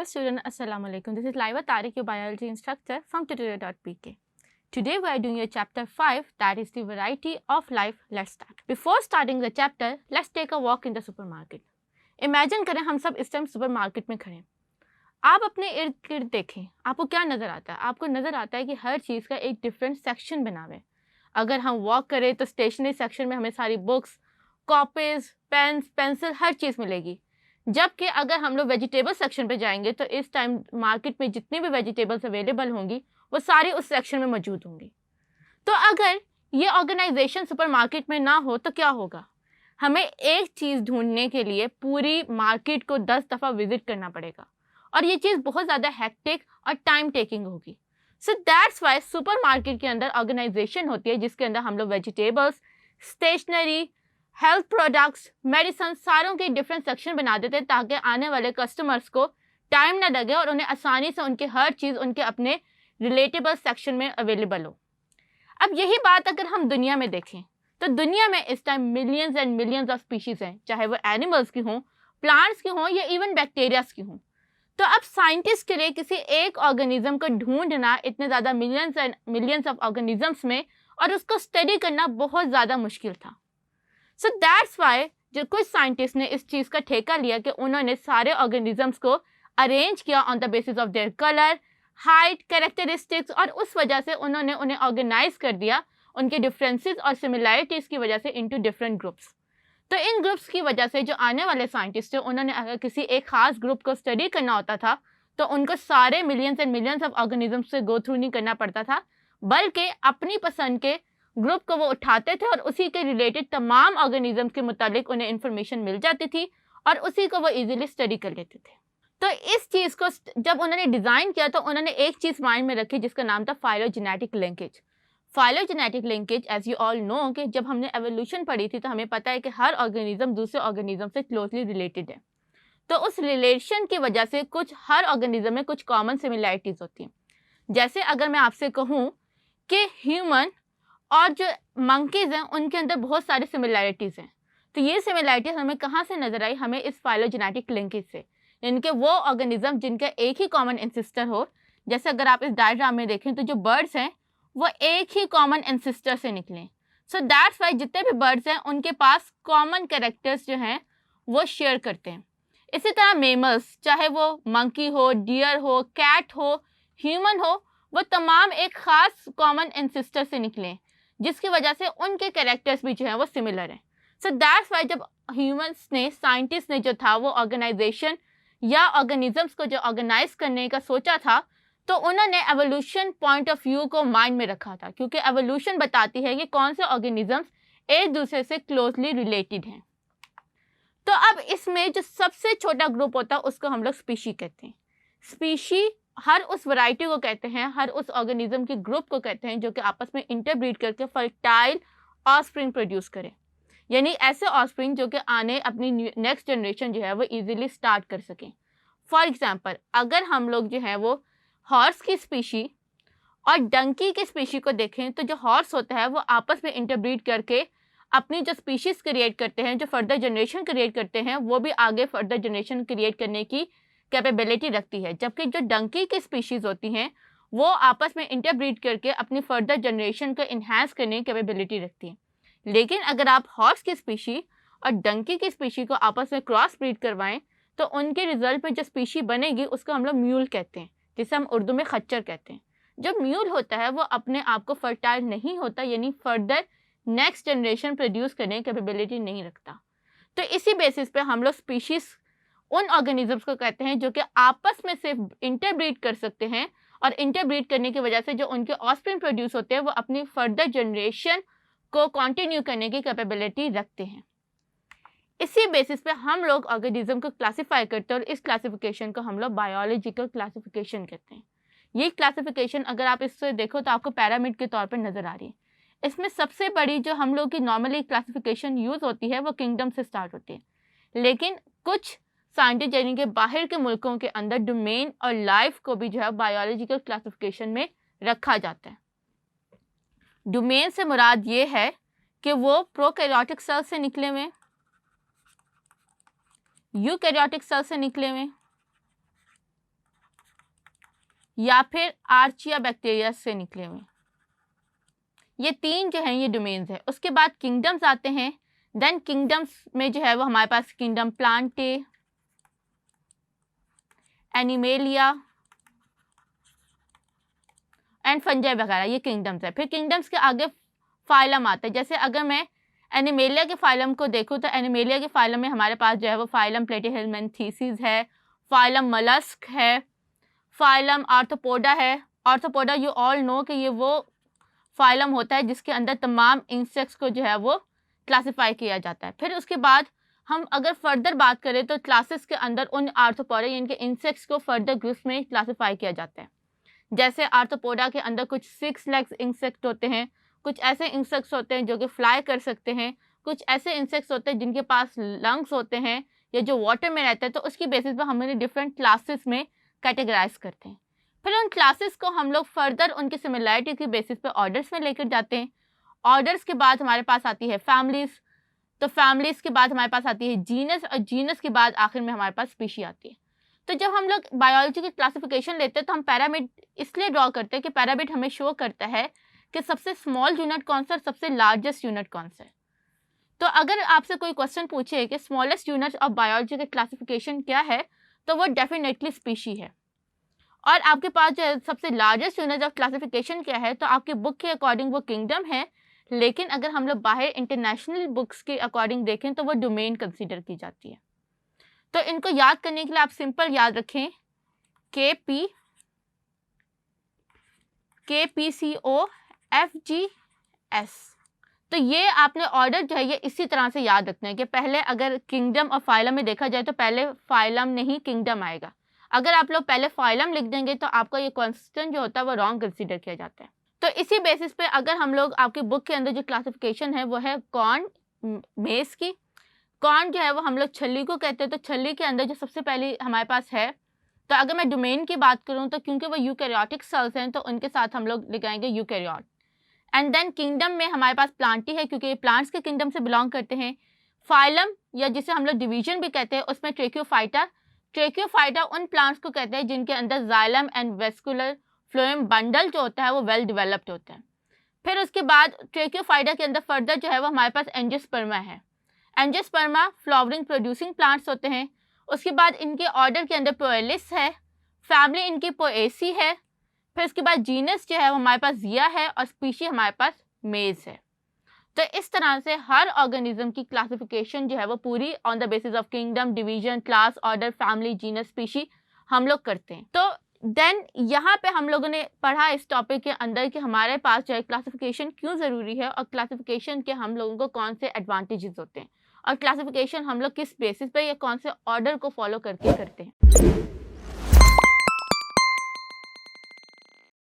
Dear student, Assalamu alaikum. This is Laiva Tariq, your biology instructor from tutorial.pk. Today we are doing your chapter 5, that is the variety of life. Let's start. Before starting the chapter, let's take a walk in the supermarket. Imagine करें हम सब इस time supermarket में खड़े हैं. आप अपने इर्द गिर्द देखें, आपको क्या नज़र आता है? आपको नज़र आता है कि हर चीज़ का एक डिफरेंट सेक्शन बना हुआ है. अगर हम वॉक करें तो स्टेशनरी सेक्शन में हमें सारी बुक्स, कॉपीज़, पेन्स, पेंसिल हर चीज़ मिलेगी. जबकि अगर हम लोग वेजिटेबल सेक्शन पे जाएंगे तो इस टाइम मार्केट में जितनी भी वेजिटेबल्स अवेलेबल होंगी वो सारी उस सेक्शन में मौजूद होंगी. तो अगर ये ऑर्गेनाइजेशन सुपरमार्केट में ना हो तो क्या होगा? हमें एक चीज़ ढूंढने के लिए पूरी मार्केट को 10 दफ़ा विजिट करना पड़ेगा और ये चीज़ बहुत ज़्यादा हेक्टिक और टाइम टेकिंग होगी. सो दैट्स वाई सुपरमार्केट के अंदर ऑर्गेनाइजेशन होती है जिसके अंदर हम लोग vegetables, stationery, health products, medicine सारों के डिफरेंट सेक्शन बना देते हैं ताकि आने वाले कस्टमर्स को टाइम ना लगे और उन्हें आसानी से उनकी हर चीज़ उनके अपने रिलेटेबल सेक्शन में अवेलेबल हो. अब यही बात अगर हम दुनिया में देखें तो दुनिया में इस time millions and millions of species हैं, चाहे वो एनिमल्स की हों, प्लांट्स की हों या इवन बैक्टीरियाज की हों. तो अब साइंटिस्ट के लिए किसी एक ऑर्गेनिज्म को ढूंढना इतने ज़्यादा millions and millions of organisms में और उसको स्टडी करना बहुत ज़्यादा मुश्किल था. सो दैट्स वाई जो कुछ साइंटिस्ट ने इस चीज़ का ठेका लिया कि उन्होंने सारे ऑर्गेनिजम्स को अरेंज किया on the basis of their colour, height, characteristics और उस वजह से उन्होंने उन्हें ऑर्गेनाइज कर दिया उनके डिफरेंसेस और सिमिलैरिटीज़ की वजह से इनटू डिफरेंट ग्रुप्स. तो इन ग्रुप्स की वजह से जो आने वाले साइंटिस्ट हैं उन्होंने अगर किसी एक ख़ास ग्रुप को स्टडी करना होता था तो उनको सारे millions and millions of organisms से गो थ्रू नहीं करना पड़ता था, बल्कि अपनी पसंद के ग्रुप को वो उठाते थे और उसी के रिलेटेड तमाम ऑर्गेनिजम्स के मुतालिक उन्हें इन्फॉर्मेशन मिल जाती थी और उसी को वो इजीली स्टडी कर लेते थे. तो इस चीज़ को जब उन्होंने डिज़ाइन किया तो उन्होंने एक चीज़ माइंड में रखी जिसका नाम था phylogenetic linkage. Phylogenetic linkage as you all know कि जब हमने एवोल्यूशन पढ़ी थी तो हमें पता है कि हर ऑर्गेनिज्म दूसरे ऑर्गेनिज्म से क्लोजली रिलेटेड है. तो उस रिलेशन की वजह से कुछ हर ऑर्गेनिज्म में कुछ कॉमन सिमिलैरिटीज़ होती हैं. जैसे अगर मैं आपसे कहूँ कि ह्यूमन और जो मंकीज़ हैं उनके अंदर बहुत सारी सिमिलैरिटीज़ हैं, तो ये सिमिलैरिटीज़ हमें कहाँ से नज़र आई? हमें इस फाइलोजेनेटिक लिंकेज से, यानी कि वो ऑर्गेनिज्म जिनका एक ही कॉमन एंसेस्टर हो. जैसे अगर आप इस डायग्राम में देखें तो जो बर्ड्स हैं वो एक ही कॉमन एंसेस्टर से निकले. सो दैट्स वाई जितने भी बर्ड्स हैं उनके पास कॉमन कैरेक्टर्स जो हैं वो शेयर करते हैं. इसी तरह मेमल्स, चाहे वो मंकी हो, डियर हो, कैट हो, ह्यूमन हो, वो तमाम एक ख़ास कॉमन एंसेस्टर से निकले जिसकी वजह से उनके कैरेक्टर्स भी जो हैं वो सिमिलर हैं. सो दैट्स वाई जब ह्यूमंस ने, साइंटिस्ट ने जो था वो ऑर्गेनाइजेशन या ऑर्गेनिजम्स को जो ऑर्गेनाइज करने का सोचा था तो उन्होंने एवोल्यूशन पॉइंट ऑफ व्यू को माइंड में रखा था, क्योंकि एवोल्यूशन बताती है कि कौन से ऑर्गेनिजम्स एक दूसरे से क्लोजली रिलेटेड हैं. तो अब इसमें जो सबसे छोटा ग्रुप होता है उसको हम लोग स्पीशी कहते हैं. स्पीशी हर उस वैरायटी को कहते हैं, हर उस ऑर्गेनिज्म के ग्रुप को कहते हैं जो कि आपस में इंटरब्रीड करके फर्टाइल ऑफस्प्रिंग प्रोड्यूस करें, यानी ऐसे ऑफस्प्रिंग जो कि आने अपनी नेक्स्ट जनरेशन जो है वो इजीली स्टार्ट कर सकें. फॉर एग्जांपल अगर हम लोग जो है वो हॉर्स की स्पीशी और डंकी की स्पीशी को देखें तो जो हॉर्स होता है वो आपस में इंटरब्रीड करके अपनी जो स्पीशीज़ क्रिएट करते हैं, जो फर्दर जनरेशन क्रिएट करते हैं, वो भी आगे फर्दर जनरेशन क्रिएट करने की कैपेबिलिटी रखती है. जबकि जो डंकी की स्पीशीज़ होती हैं वो आपस में इंटरब्रीड करके अपनी फर्दर जनरेशन को इन्हांस करने की कैपेबिलिटी रखती हैं. लेकिन अगर आप हॉर्स की स्पीशी और डंकी की स्पीशी को आपस में क्रॉस ब्रीड करवाएं तो उनके रिजल्ट में जो स्पीशी बनेगी उसको हम लोग म्यूल कहते हैं, जिसे हम उर्दू में खच्चर कहते हैं. जो म्यूल होता है वो अपने आप को फर्टाइल नहीं होता, यानी फर्दर नेक्स्ट जनरेशन प्रोड्यूस करने की कैपेबिलिटी नहीं रखता. तो इसी बेसिस पे हम लोग स्पीशीज़ उन ऑर्गेनिजम्स को कहते हैं जो कि आपस में सिर्फ इंटरब्रीड कर सकते हैं और इंटरब्रीड करने की वजह से जो उनके ऑफस्प्रिंग प्रोड्यूस होते हैं वो अपनी फर्दर जनरेशन को कंटिन्यू करने की कैपेबिलिटी रखते हैं. इसी बेसिस पे हम लोग ऑर्गेनिज्म को क्लासिफाई करते हैं और इस क्लासिफिकेशन को हम लोग बायोलॉजिकल क्लासिफिकेशन कहते हैं. ये क्लासिफिकेशन अगर आप इससे देखो तो आपको पिरामिड के तौर पर नज़र आ रही है. इसमें सबसे बड़ी जो हम लोग की नॉर्मली क्लासिफिकेशन यूज़ होती है वो किंगडम से स्टार्ट होती है, लेकिन कुछ साइंटिस्ट यानी कि बाहर के मुल्कों के अंदर डोमेन और लाइफ को भी जो है बायोलॉजिकल क्लासिफिकेशन में रखा जाता है. डोमेन से मुराद ये है कि वो प्रोकैरियोटिक सेल से निकले हुए, यूकैरियोटिक सेल से निकले हुए, या फिर आर्चिया बैक्टीरिया से निकले हुए। ये 3 जो हैं ये डोमेन्स है। उसके बाद किंगडम्स आते हैं। देन किंगडम्स में जो है वो हमारे पास kingdom Plantae, Animalia and fungi वगैरह, ये किंगडम्स है। फिर किंगडम्स के आगे फाइलम आता है। जैसे अगर मैं एनिमेलिया के फाइलम को देखूँ तो एनिमेलिया के फाइलम में हमारे पास जो है वो फाइलम प्लेटिहेलमिन्थेसिस है, फाइलम मलस्क है, फाइलम आर्थ्रोपोडा है। आर्थ्रोपोडा यू ऑल नो कि ये वो फाइलम होता है जिसके अंदर तमाम इंसेक्ट्स को जो है वो क्लासिफाई किया जाता है। फिर उसके बाद हम अगर फर्दर बात करें तो क्लासेस के अंदर उन आर्थ्रोपोडा यानी कि इंसेक्ट्स को फर्दर ग्रुप्स में क्लासिफाई किया जाता है। जैसे आर्थ्रोपोडा के अंदर कुछ 6 लेग्स इंसेक्ट होते हैं, कुछ ऐसे इंसेक्ट्स होते हैं जो कि फ्लाई कर सकते हैं, कुछ ऐसे इंसेक्ट्स होते हैं जिनके पास लंग्स होते हैं या जो वाटर में रहते हैं। तो उसकी बेसिस पर हम उन्हें डिफरेंट क्लासेस में कैटेगराइज करते हैं। फिर उन क्लासेस को हम लोग फर्दर उनकी सिमिलैरिटी की बेसिस पे ऑर्डर्स में लेकर जाते हैं। ऑर्डर्स के बाद हमारे पास आती है फैमिलीज, तो फैमिलीज के बाद हमारे पास आती है जीनस, और जीनस के बाद आखिर में हमारे पास स्पीशी आती है। तो जब हम लोग बायोलॉजी की क्लासिफिकेशन लेते हैं तो हम पैरामिड इसलिए ड्रॉ करते हैं कि पैरामिड हमें शो करता है कि सबसे स्मॉल यूनिट कौन सा और सबसे लार्जेस्ट यूनिट कौन सा है। तो अगर आपसे कोई क्वेश्चन पूछे कि स्मॉलेस्ट यूनिट ऑफ बायोलॉजी की क्लासिफिकेशन क्या है, तो वो डेफिनेटली स्पीशी है। और आपके पास जो है सबसे लार्जेस्ट यूनिट ऑफ क्लासिफिकेशन क्या है, तो आपके बुक के अकॉर्डिंग वो किंगडम है। लेकिन अगर हम लोग बाहर इंटरनेशनल बुक्स के अकॉर्डिंग देखें तो वो डोमेन कंसीडर की जाती है। तो इनको याद करने के लिए आप सिंपल याद रखें KPCOFGS। तो ये आपने ऑर्डर जो है ये इसी तरह से याद रखना है कि पहले अगर किंगडम और फाइलम में देखा जाए तो पहले फाइलम नहीं किंगडम आएगा। अगर आप लोग पहले फाइलम लिख देंगे तो आपका ये क्वेश्चन जो होता है वो रॉन्ग कंसीडर किया जाता है। तो इसी बेसिस पे अगर हम लोग आपकी बुक के अंदर जो क्लासिफिकेशन है वो है कॉर्न मेज की। कॉर्न जो है वो हम लोग छल्ली को कहते हैं। तो छल्ली के अंदर जो सबसे पहले हमारे पास है, तो अगर मैं डोमेन की बात करूं तो क्योंकि वो यूकैरियोटिक सेल्स हैं तो उनके साथ हम लोग लगाएंगे यूकैरियोट। एंड देन किंगडम में हमारे पास प्लांटी है क्योंकि ये प्लांट्स के किंगडम से बिलोंग करते हैं। फाइलम या जिसे हम लोग डिवीजन भी कहते हैं उसमें ट्रेकियोफाइटा। ट्रेकियोफाइटा उन प्लांट्स को कहते हैं जिनके अंदर xylem and vascular phloem bundle जो होता है वो वेल डेवलप्ड होता है। फिर उसके बाद ट्रेकियोफाइटा के अंदर फर्दर जो है वो हमारे पास एंजियोस्पर्मा है। एंजियोस्पर्मा फ्लावरिंग प्रोड्यूसिंग प्लांट्स होते हैं। उसके बाद इनके ऑर्डर के अंदर पोएलिस है, फैमिली इनकी पोएसी है। फिर उसके बाद जीनस जो है वो हमारे पास जिया है और स्पीशी हमारे पास मेज है। तो इस तरह से हर ऑर्गेनिज्म की क्लासिफिकेशन जो है वो पूरी on the basis of kingdom, division, class, order, family, genus, species हम लोग करते हैं। तो देन यहाँ पे हम लोगों ने पढ़ा इस टॉपिक के अंदर कि हमारे पास जो है क्लासिफिकेशन क्यों ज़रूरी है और क्लासिफिकेशन के हम लोगों को कौन से एडवांटेजेस होते हैं और क्लासिफिकेशन हम लोग किस बेसिस पे या कौन से ऑर्डर को फॉलो करके करते हैं।